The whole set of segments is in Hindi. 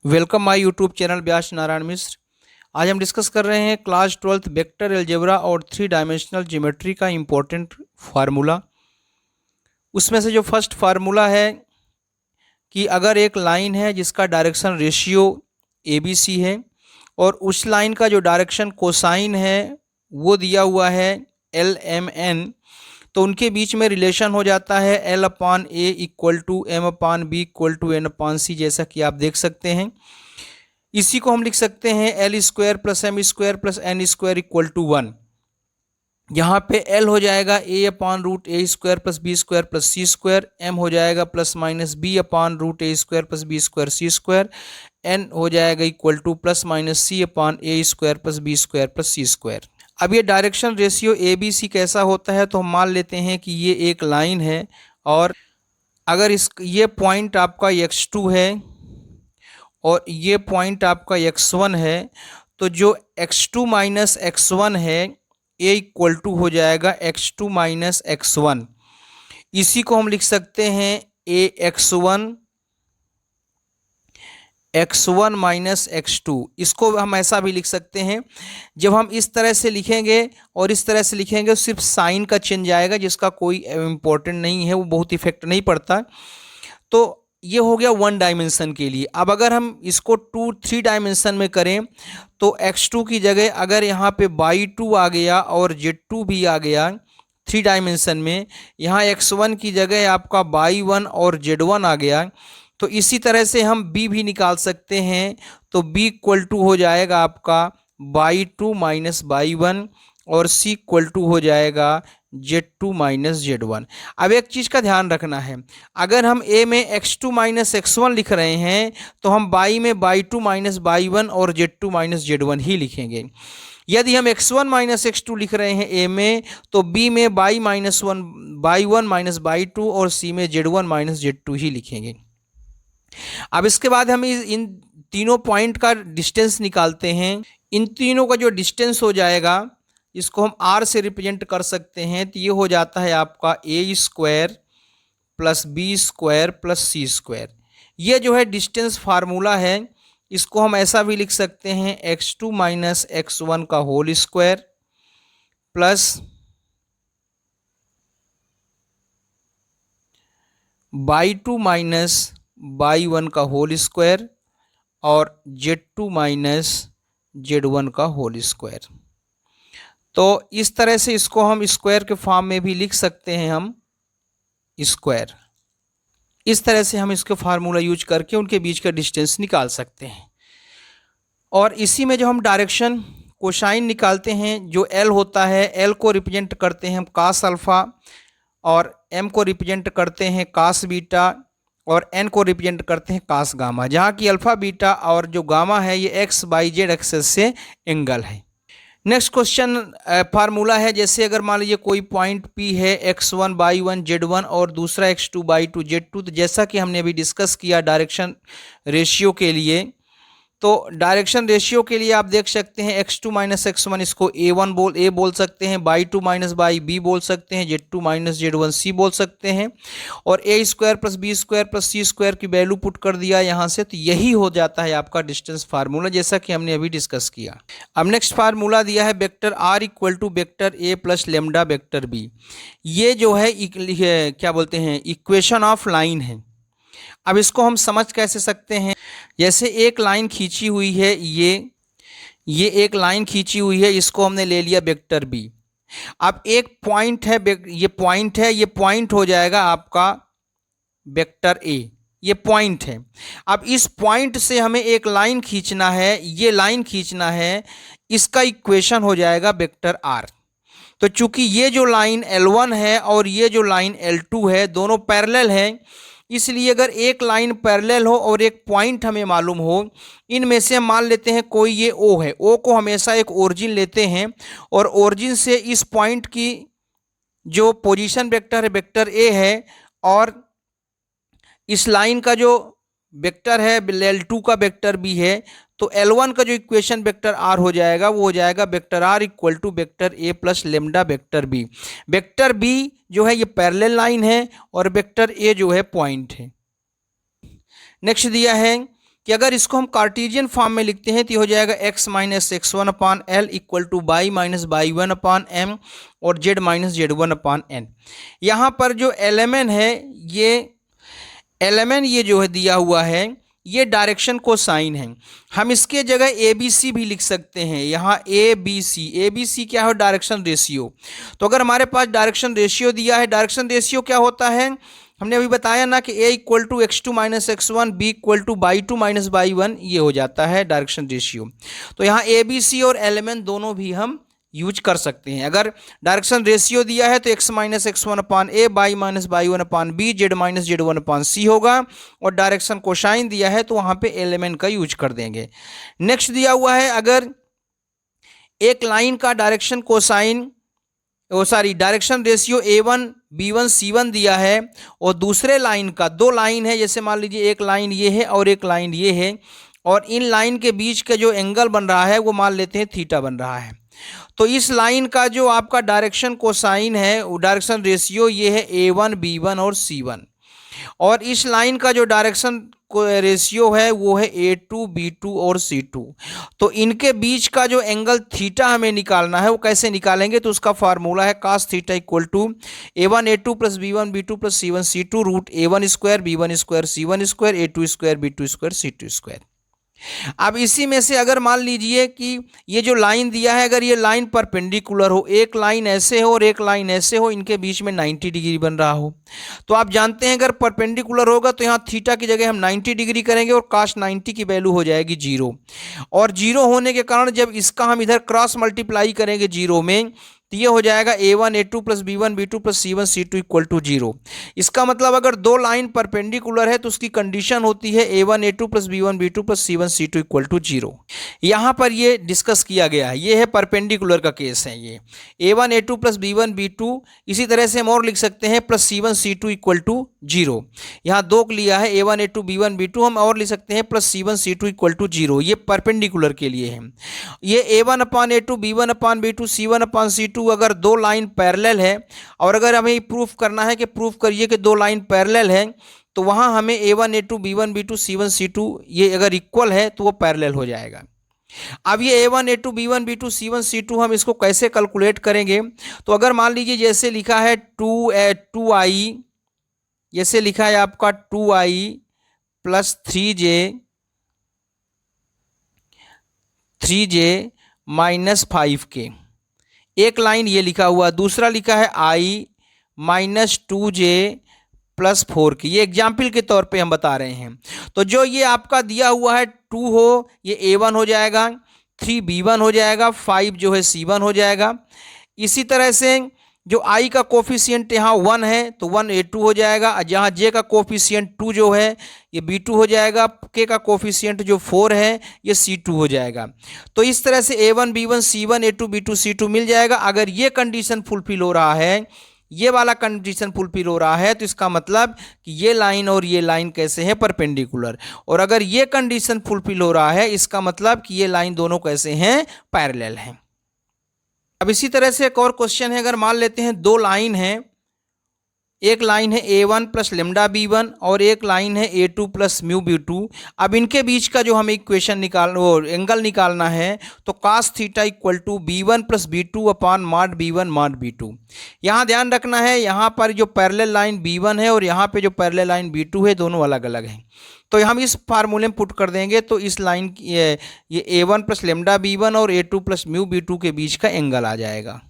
वेलकम माय यूट्यूब चैनल व्यास नारायण मिश्र। आज हम डिस्कस कर रहे हैं क्लास 12th वेक्टर अलजेब्रा और 3 डायमेंशनल ज्योमेट्री का इम्पोर्टेंट फार्मूला। उसमें से जो फर्स्ट फार्मूला है कि अगर एक लाइन है जिसका डायरेक्शन रेशियो ABC है और उस लाइन का जो डायरेक्शन कोसाइन है वो दिया हुआ है LMN, तो उनके बीच में रिलेशन हो जाता है L/A equal to M/B equal to N/C, जैसा कि आप देख सकते हैं। इसी को हम लिख सकते हैं L² + M² + N² equal to 1। यहाँ पे L हो जाएगा A/√A² + B² + C², M हो जाएगा +-B/√A² + B² C², N हो जाएगा equal to +-C/A² + B² + C²। अब ये डायरेक्शन रेशियो ABC कैसा होता है, तो हम मान लेते हैं कि ये एक लाइन है और अगर ये पॉइंट आपका x2 है और ये पॉइंट आपका x1 है, तो जो x2 - x1 है A इक्वल टू हो जाएगा x2 - x1। इसी को हम लिख सकते हैं AX1 x1 - इसको हम ऐसा भी लिख सकते हैं। जब हम इस तरह से लिखेंगे और इस तरह से लिखेंगे तो सिर्फ साइन का चेंज आएगा, जिसका कोई इम्पोर्टेंट नहीं है, वो बहुत इफेक्ट नहीं पड़ता। तो ये हो गया 1 डायमेंशन के लिए। अब अगर हम इसको 3 डायमेंशन में करें तो x2 की जगह अगर यहाँ पे y2 आ गया और z2 भी आ गया 3 डायमेंशन में, यहाँ x1 की जगह आपका y1 और z1 आ गया, तो इसी तरह से हम b भी निकाल सकते हैं। तो b इक्वल टू हो जाएगा आपका y2 - y1 और c इक्वल टू हो जाएगा z2 - z1। अब एक चीज़ का ध्यान रखना है, अगर हम a में x2 - x1 लिख रहे हैं तो हम y में y2 - y1 और z2 - z1 ही लिखेंगे। यदि हम x1 - x2 लिख रहे हैं a में, तो b में y1 - y2 और c में z1 - z2 ही लिखेंगे। अब इसके बाद हम इन तीनों पॉइंट का डिस्टेंस निकालते हैं। इन तीनों का जो डिस्टेंस हो जाएगा, इसको हम r से रिप्रेजेंट कर सकते हैं। तो ये हो जाता है आपका A² + B² + C²। ये जो है डिस्टेंस फार्मूला है, इसको हम ऐसा भी लिख सकते हैं x2 - x1 का whole square plus y2 - y1 का होल स्क्वायर और z2 - z1 का होल स्क्वायर। तो इस तरह से इसको हम स्क्वायर के फॉर्म में भी लिख सकते हैं। हम स्क्वायर इस तरह से हम इसके फार्मूला यूज करके उनके बीच का डिस्टेंस निकाल सकते हैं। और इसी में जो हम डायरेक्शन कोसाइन निकालते हैं, जो L होता है, L को रिप्रेजेंट करते हैं हम cos अल्फ़ा और M को रिप्रेजेंट करते हैं cos बीटा और N को रिप्रेजेंट करते हैं cos गामा, जहाँ की अल्फ़ा बीटा और जो गामा है ये XYZ एक्सेस से एंगल है। नेक्स्ट क्वेश्चन फार्मूला है, जैसे अगर मान लीजिए कोई पॉइंट P है x1 y1 z1 और दूसरा x2 y2 z2, तो जैसा कि हमने अभी डिस्कस किया डायरेक्शन रेशियो के लिए, तो डायरेक्शन रेशियो के लिए आप देख सकते हैं x2 - x1 इसको A बोल सकते हैं, y2 - y B बोल सकते हैं, z2 - z1 C बोल सकते हैं, और A² + B² + C² की वैल्यू पुट कर दिया यहाँ से, तो यही हो जाता है आपका डिस्टेंस फार्मूला, जैसा कि हमने अभी डिस्कस किया। अब नेक्स्ट फार्मूला दिया है vector r equal to vector A + lambda vector B। ये जो है क्या बोलते हैं, इक्वेशन ऑफ लाइन है। अब इसको हम समझ कैसे सकते हैं, जैसे एक लाइन खींची हुई है, ये एक लाइन खींची हुई है, इसको हमने ले लिया वेक्टर B। अब एक पॉइंट है, ये पॉइंट हो जाएगा आपका वेक्टर A, ये पॉइंट है। अब इस पॉइंट से हमें एक लाइन खींचना है, ये लाइन खींचना है, इसका इक्वेशन हो जाएगा वेक्टर R। तो चूंकि ये जो लाइन L1 है और ये जो लाइन L2 है, दोनों पैरेलल हैं, इसलिए अगर एक लाइन पैरेलल हो और एक पॉइंट हमें मालूम हो, इनमें से हम मान लेते हैं कोई ये O है, O को हमेशा एक ओरिजिन लेते हैं और ओरिजिन से इस पॉइंट की जो पोजीशन वेक्टर है वेक्टर A है, और इस लाइन का जो वेक्टर है L2 का वेक्टर B है, तो L1 का जो इक्वेशन वेक्टर R हो जाएगा वो हो जाएगा vector R equal to vector A + lambda vector B। Vector B जो है ये पैरेलल लाइन है और वेक्टर A जो है पॉइंट है। नेक्स्ट दिया है कि अगर इसको हम कार्टेशियन फॉर्म में लिखते हैं तो ये हो जाएगा x minus x1 upon L equal to y minus by one upon M और z minus z1 upon N. यहाँ पर जो एलिमेंट है ये जो है दिया हुआ है ये डायरेक्शन को साइन है। हम इसके जगह ए बी सी भी लिख सकते हैं। यहाँ ए बी सी क्या है? Direction ratio. तो अगर हमारे पास डायरेक्शन रेशियो दिया है, डायरेक्शन रेशियो क्या होता है? हमने अभी बताया ना कि a equal to x2 minus x1, b equal to Y two minus Y one, ये हो जाता है डायरेक्शन रेशियो। तो यहाँ ए बी सी और एलिमेंट दोनों भी हम यूज कर सकते हैं। अगर डायरेक्शन रेशियो दिया है तो x minus x1 upon A, Y minus by one upon B, Z minus Z one upon C होगा, और डायरेक्शन कोसाइन दिया है तो वहाँ पे एलिमेंट का यूज कर देंगे। नेक्स्ट दिया हुआ है, अगर एक लाइन का direction cosine direction ratio a1 b1 c1 दिया है और दूसरे लाइन का, दो लाइन है, जैसे मान लीजिए एक लाइन ये है और एक लाइन ये है, और इन लाइन के बीच का जो एंगल बन रहा है वो मान लेते हैं थीटा बन रहा है। तो इस लाइन का जो आपका डायरेक्शन कोसाइन है, डायरेक्शन रेशियो ये है a1 b1 और c1, और इस लाइन का जो डायरेक्शन रेशियो है वो है a2 b2 और c2। तो इनके बीच का जो एंगल थीटा हमें निकालना है वो कैसे निकालेंगे? तो उसका फार्मूला है cos theta equal to a1 a2 plus b1 b2 plus c1 c2 root a1 square b1 square c1 square a2 square b2 square c2 square. अब इसी में से अगर मान लीजिए कि ये जो लाइन दिया है, अगर ये लाइन परपेंडिकुलर हो, एक लाइन ऐसे हो और एक लाइन ऐसे हो, इनके बीच में 90 डिग्री बन रहा हो, तो आप जानते हैं अगर परपेंडिकुलर होगा तो यहाँ थीटा की जगह हम 90 डिग्री करेंगे और cos 90 की वैल्यू हो जाएगी 0। और 0 होने के कारण जब इसका हम इधर क्रॉस मल्टीप्लाई करेंगे 0 में, तो ये हो जाएगा a1 a2 plus b1 b2 plus c1 c2 equal to 0। इसका मतलब अगर दो लाइन परपेंडिकुलर है तो उसकी कंडीशन होती है a1 a2 plus b1 b2 plus c1 c2 equal to 0। यहाँ पर ये डिस्कस किया गया है, ये है परपेंडिकुलर का केस है, ये a1 a2 plus b1 b2। इसी तरह से हम और लिख सकते हैं plus c1 c2 equal to 0। यहाँ दो लिया है a1 a2 b1 b2, हम और लिख सकते हैं plus c1 c2 equal to 0। ये परपेंडिकुलर के लिए है। ये a1 अपान a2 b1 अपान b2 c1 अपान c2, अगर दो लाइन पैरेलल है, और अगर हमें प्रूफ करना है कि प्रूफ करिए कि दो लाइन पैरेलल है, तो वहां हमें a1 a2 b1 b2 c1 c2 ये अगर इक्वल है तो वो पैरेलल हो जाएगा। अब ये a1 a2 b1 b2 c1 c2 हम इसको कैसे कैलकुलेट करेंगे? तो अगर मान लीजिए जैसे लिखा है 2i, जैसे लिखा है आपका 2i plus 3j minus 5k, एक लाइन ये लिखा हुआ, दूसरा लिखा है i minus 2j plus 4k। ये एग्जाम्पल के तौर पे हम बता रहे हैं। तो जो ये आपका दिया हुआ है 2 हो, ये a1 हो जाएगा, 3 b1 हो जाएगा, 5 जो है c1 हो जाएगा। इसी तरह से जो i का कोफिशिएंट यहाँ 1 है तो 1 a2 हो जाएगा, जहाँ j का कोफिशिएंट 2 जो है ये b2 हो जाएगा, k का कोफिशिएंट जो 4 है ये c2 हो जाएगा। तो इस तरह से a1 b1 c1 a2 b2 c2 मिल जाएगा। अगर ये कंडीशन फुलफिल हो रहा है, ये वाला कंडीशन फुलफिल हो रहा है, तो इसका मतलब कि ये लाइन और ये लाइन कैसे है? परपेंडिकुलर। और अगर ये कंडीशन फुलफिल हो रहा है, इसका मतलब कि ये लाइन दोनों कैसे हैं? पैरेलल हैं। अब इसी तरह से एक और क्वेश्चन है, अगर मान लेते हैं दो लाइन है, एक लाइन है a1 प्लस लेमडा b1 और एक लाइन है a2 प्लस म्यू b2। अब इनके बीच का जो हमें इक्वेशन एंगल निकालना है, तो cos theta equal to b1 plus b2 upon mod b1 mod b2। यहाँ ध्यान रखना है, यहाँ पर जो पैरेलल लाइन b1 है और यहाँ पे जो पैरेलल लाइन b2 है, दोनों अलग अलग हैं। तो हम इस फार्मूले में पुट कर देंगे तो इस लाइन ये a1 प्लस लेमडा b1 और a2 प्लस म्यू b2 के बीच का एंगल आ जाएगा।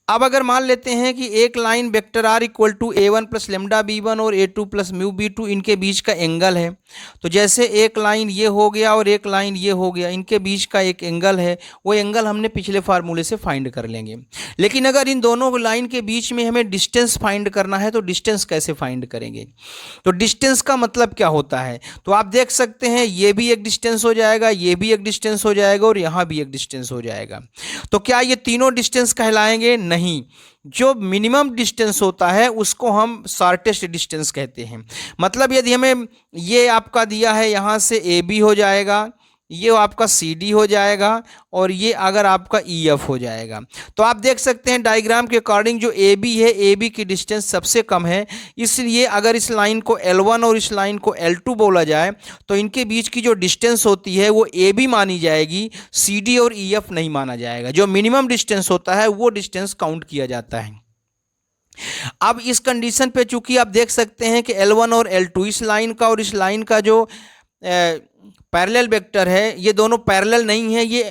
अब अगर मान लेते हैं कि एक line vector r equal to a1 plus lambda b1 और a2 प्लस म्यू b2 इनके बीच का एंगल है, तो जैसे एक लाइन ये हो गया और एक लाइन ये हो गया, इनके बीच का एक एंगल है, वो एंगल हमने पिछले फार्मूले से फाइंड कर लेंगे। लेकिन अगर इन दोनों लाइन के बीच में हमें डिस्टेंस फाइंड करना है, तो डिस्टेंस कैसे फाइंड करेंगे? तो डिस्टेंस का मतलब क्या होता है? तो आप देख सकते हैं ये भी एक डिस्टेंस हो जाएगा, ये भी एक डिस्टेंस हो जाएगा और यहाँ भी एक डिस्टेंस हो जाएगा। तो क्या ये तीनों डिस्टेंस कहलाएंगे? नहीं, जो मिनिमम डिस्टेंस होता है उसको हम शॉर्टेस्ट डिस्टेंस कहते हैं। मतलब यदि हमें ये आपका दिया है, यहाँ से AB हो जाएगा, ये आपका CD हो जाएगा और ये अगर आपका EF हो जाएगा। तो आप देख सकते हैं डायग्राम के अकॉर्डिंग जो AB है, AB की डिस्टेंस सबसे कम है, इसलिए अगर इस लाइन को L1 और इस लाइन को L2 बोला जाए तो इनके बीच की जो डिस्टेंस होती है वो AB मानी जाएगी, CD और EF नहीं माना जाएगा। जो मिनिमम डिस्टेंस होता है वो डिस्टेंस काउंट किया जाता है। अब इस कंडीशन पे चूंकि आप देख सकते हैं कि L1 और L2 इस लाइन का और इस लाइन का जो पैरेलल वेक्टर है, ये दोनों पैरेलल नहीं है, ये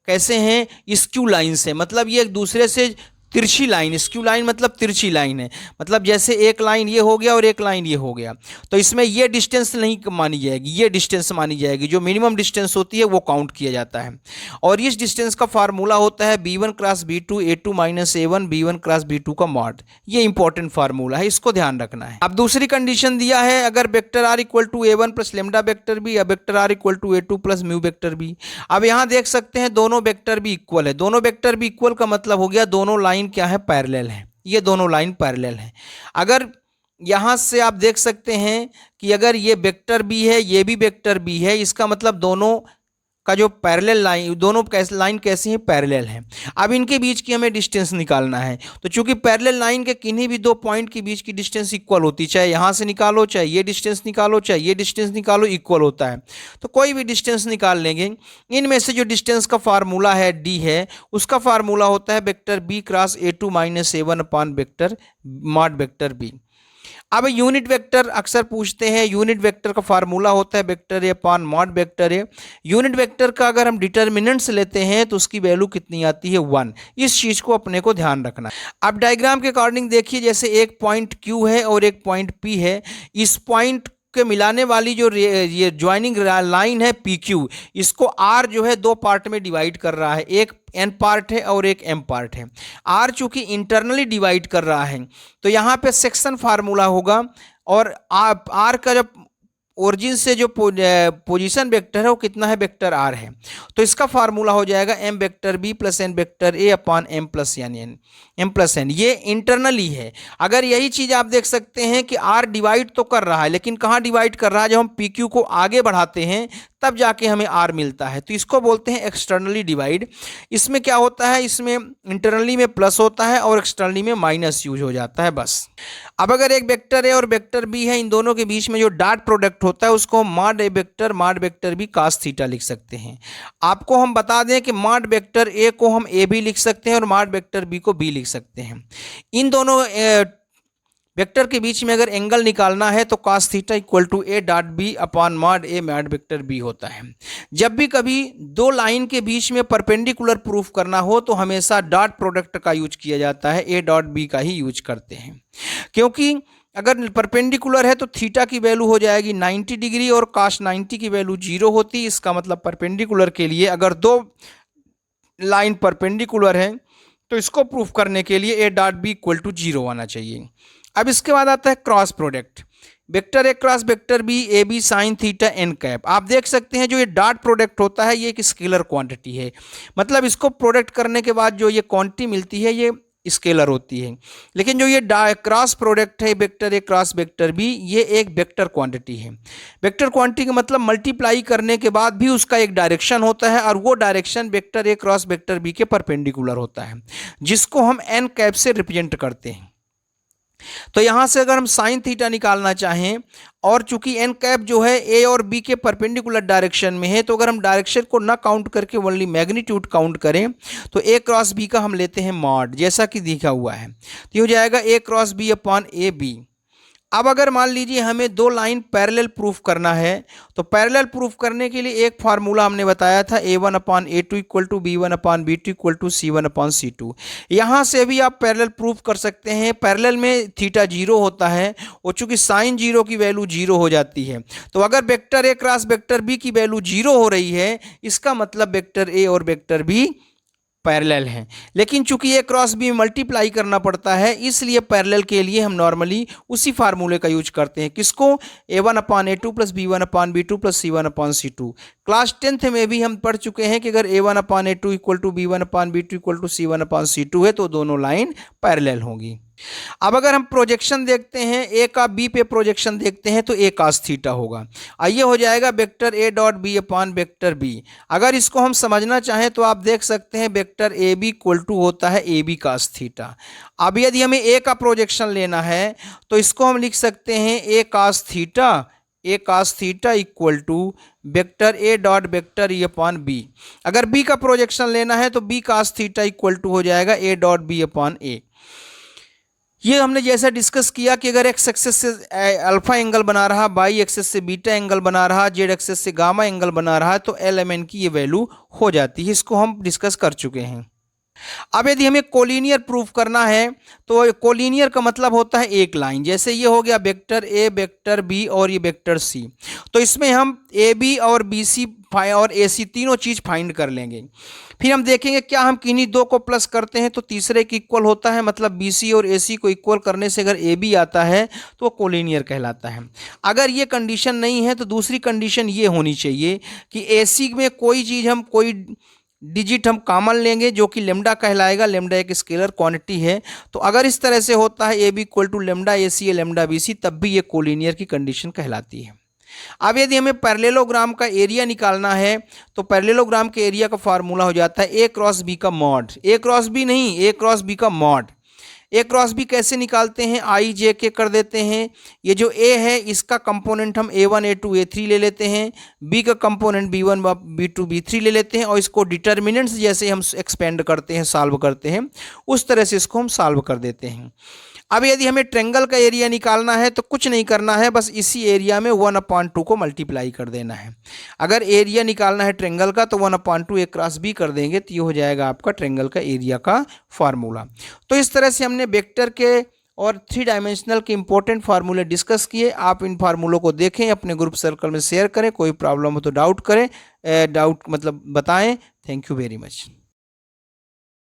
कैसे हैं, स्क्यू लाइन से, मतलब ये एक दूसरे से तिरछी लाइन, स्क्यू लाइन मतलब तिरछी लाइन है, मतलब जैसे एक लाइन ये हो गया और एक लाइन ये हो गया, तो इसमें ये डिस्टेंस नहीं मानी जाएगी, ये डिस्टेंस मानी जाएगी। जो मिनिमम डिस्टेंस होती है वो काउंट किया जाता है और इस डिस्टेंस का फार्मूला होता है B1 cross B2 A2 minus A1 B1 cross B2 का मॉड। ये इंपॉर्टेंट फार्मूला है, इसको ध्यान रखना है। अब दूसरी कंडीशन दिया है, अगर vector R equal to A1 plus lambda vector B या vector R equal to A2 plus mu vector B. अब यहाँ देख सकते हैं दोनों वेक्टर भी इक्वल है। दोनों वेक्टर भी इक्वल का मतलब हो गया दोनों लाइन क्या है, पैरेलल है। ये दोनों लाइन पैरेलल है। अगर यहां से आप देख सकते हैं कि अगर ये वेक्टर बी है, ये भी वेक्टर बी है, इसका मतलब दोनों का जो पैरेलल लाइन, दोनों लाइन कैसी हैं, पैरेलल हैं। अब इनके बीच की हमें डिस्टेंस निकालना है, तो चूंकि पैरेलल लाइन के किन्हीं भी दो पॉइंट के बीच की डिस्टेंस इक्वल होती, चाहे यहाँ से निकालो, चाहे ये डिस्टेंस निकालो, चाहे ये डिस्टेंस निकालो, इक्वल होता है। तो कोई भी डिस्टेंस निकाल लेंगे, इनमें से जो डिस्टेंस का फार्मूला है D है, उसका फार्मूला होता है vector B cross A2 minus A1 अपान वेक्टर मॉड वेक्टर B। अब यूनिट वेक्टर अक्सर पूछते हैं, यूनिट वेक्टर का फार्मूला होता है vector A upon mod vector A. Unit vector का अगर हम डिटर्मिनेंट्स लेते हैं तो उसकी वैल्यू कितनी आती है, 1। इस चीज को अपने को ध्यान रखना है। अब डायग्राम के अकॉर्डिंग देखिए, जैसे एक पॉइंट Q है और एक पॉइंट P है, इस पॉइंट के मिलाने वाली जो ये ज्वाइनिंग लाइन है PQ, इसको R जो है दो पार्ट में डिवाइड कर रहा है, एक N पार्ट है और एक M पार्ट है। R चूंकि इंटरनली डिवाइड कर रहा है तो यहाँ पे सेक्शन फार्मूला होगा और R का जब ओरिजिन से जो पोजीशन वेक्टर है वो कितना है, वेक्टर R है, तो इसका फार्मूला हो जाएगा M vector B plus N vector A upon M plus N। ये इंटरनली है। अगर यही चीज आप देख सकते हैं कि R डिवाइड तो कर रहा है, लेकिन कहाँ डिवाइड कर रहा है, जब हम PQ को आगे बढ़ाते हैं तब जाके हमें R मिलता है, तो इसको बोलते हैं एक्सटर्नली डिवाइड। इसमें क्या होता है, इसमें इंटरनली में प्लस होता है और एक्सटर्नली में माइनस यूज हो जाता है, बस। अब अगर एक वेक्टर A और वेक्टर B है, इन दोनों के बीच में जो डॉट प्रोडक्ट होता है उसको mod vector B cos theta लिख सकते हैं। आपको हम बता दें कि मॉड वेक्टर A को हम A भी लिख सकते हैं और मॉड वेक्टर B को B लिख सकते हैं। इन दोनों वेक्टर के बीच में अगर एंगल निकालना है तो cos theta equal to A dot B upon mod A mod vector B होता है। जब भी कभी दो लाइन के बीच में परपेंडिकुलर प्रूफ करना हो तो हमेशा डॉट प्रोडक्ट का यूज किया जाता है, A डॉट B का ही यूज करते हैं, क्योंकि अगर परपेंडिकुलर है तो थीटा की वैल्यू हो जाएगी 90 डिग्री और cos 90 की वैल्यू 0 होती है। इसका मतलब परपेंडिकुलर के लिए अगर दो लाइन परपेंडिकुलर है तो इसको प्रूफ करने के लिए A dot B equal to 0 आना चाहिए। अब इसके बाद आता है cross product, vector A cross vector B A B sine theta n cap. आप देख सकते हैं जो ये डॉट प्रोडक्ट होता है ये एक स्केलर क्वांटिटी है, मतलब इसको प्रोडक्ट करने के बाद जो ये क्वांटिटी मिलती है ये स्केलर होती है। लेकिन जो ये क्रॉस प्रोडक्ट है vector A cross vector B, ये एक वेक्टर क्वांटिटी है। वेक्टर क्वांटिटी का मतलब मल्टीप्लाई करने के बाद भी उसका एक डायरेक्शन होता है और वो direction vector A cross vector B के परपेंडिकुलर होता है, जिसको हम एन कैप से रिप्रेजेंट करते हैं। तो यहां से अगर हम साइन थीटा निकालना चाहें और चूंकि एन कैप जो है ए और बी के परपेंडिकुलर डायरेक्शन में है, तो अगर हम डायरेक्शन को ना काउंट करके ओनली मैग्नीट्यूड काउंट करें तो ए क्रॉस बी का हम लेते हैं मॉड, जैसा कि दिखा हुआ है। तो ये हो जाएगा A cross B upon A B. अब अगर मान लीजिए हमें दो लाइन पैरेलल प्रूफ करना है तो पैरेलल प्रूफ करने के लिए एक फार्मूला हमने बताया था A1 upon A2 equal to B1 upon B2 equal to C1 upon C2। यहाँ से भी आप पैरेलल प्रूफ कर सकते हैं। पैरेलल में थीटा 0 होता है और चूंकि साइन 0 की वैल्यू 0 हो जाती है, तो अगर vector A cross vector B की वैल्यू 0 हो रही है, इसका मतलब वेक्टर A और वेक्टर B पैरेलल हैं। लेकिन चूंकि ए क्रॉस बी मल्टीप्लाई करना पड़ता है, इसलिए पैरेलल के लिए हम नॉर्मली उसी फार्मूले का यूज करते हैं। किसको, A1 upon A2 plus B1 upon B2 plus C1 upon C2। Class 10th में भी हम पढ़ चुके हैं कि अगर A1 upon A2 equal to B1 upon B2 equal to C1 upon C2 है तो दोनों लाइन पैरेलल होंगी। अब अगर हम प्रोजेक्शन देखते हैं, ए का बी पे प्रोजेक्शन देखते हैं तो ए कास थीटा होगा। आइए हो जाएगा vector A dot B upon vector B. अगर इसको हम समझना चाहें तो आप देख सकते हैं vector A B equal to होता है ए बी कास थीटा। अब यदि हमें ए का प्रोजेक्शन लेना है तो इसको हम लिख सकते हैं A cos theta equal to vector A dot vector E upon B. अगर बी का प्रोजेक्शन लेना है तो B cos theta equal to हो जाएगा A dot B upon A. ये हमने जैसा डिस्कस किया कि अगर एक्स एक्सेस से अल्फा एंगल बना रहा, वाई एक्सेस से बीटा एंगल बना रहा, जेड एक्सेस से गामा एंगल बना रहा, तो एल एम एन की ये वैल्यू हो जाती है। इसको हम डिस्कस कर चुके हैं। अब यदि हमें कोलिनियर प्रूफ करना है तो कोलिनियर का मतलब होता है एक लाइन। जैसे ये हो गया वेक्टर ए, वेक्टर बी और ये वेक्टर सी, तो इसमें हम ए बी और बी सी और ए सी तीनों चीज़ फाइंड कर लेंगे। फिर हम देखेंगे क्या हम किन्हीं दो को प्लस करते हैं तो तीसरे की इक्वल होता है, मतलब बी सी और ए सी को इक्वल करने से अगर ए बी आता है तो वो कोलिनियर कहलाता है। अगर ये कंडीशन नहीं है तो दूसरी कंडीशन ये होनी चाहिए कि ए सी में कोई चीज़ हम कोई डिजिट हम कॉमन लेंगे जो कि लेमडा कहलाएगा। लेमडा एक स्केलर क्वांटिटी है, तो अगर इस तरह से होता है A B equal to lambda A C lambda B C, तब भी ये कोलिनियर की कंडीशन कहलाती है। अब यदि हमें पैरेललोग्राम का एरिया निकालना है तो पैरेललोग्राम के एरिया का फार्मूला हो जाता है ए क्रॉस बी का मॉड। ए क्रॉस बी नहीं, ए क्रॉस बी का मॉड। ए क्रॉस बी कैसे निकालते हैं, आई जे के कर देते हैं। ये जो ए है इसका कंपोनेंट हम A1 A2 A3 ले लेते हैं, बी का कंपोनेंट B1 B2 B3 ले लेते हैं और इसको डिटर्मिनेंट्स जैसे हम एक्सपेंड करते हैं, सॉल्व करते हैं, उस तरह से इसको हम सॉल्व कर देते हैं। अब यदि हमें ट्रेंगल का एरिया निकालना है तो कुछ नहीं करना है, बस इसी एरिया में 1/2 को मल्टीप्लाई कर देना है। अगर एरिया निकालना है ट्रेंगल का तो 1/2 ए क्रॉस बी कर देंगे तो ये हो जाएगा आपका ट्रेंगल का एरिया का फार्मूला। तो इस तरह से हमने वेक्टर के और 3 डायमेंशनल के इंपॉर्टेंट फार्मूले डिस्कस किए। आप इन फार्मूलों को देखें, अपने ग्रुप सर्कल में शेयर करें, कोई प्रॉब्लम हो तो डाउट करें, डाउट मतलब बताएं। Thank you very much.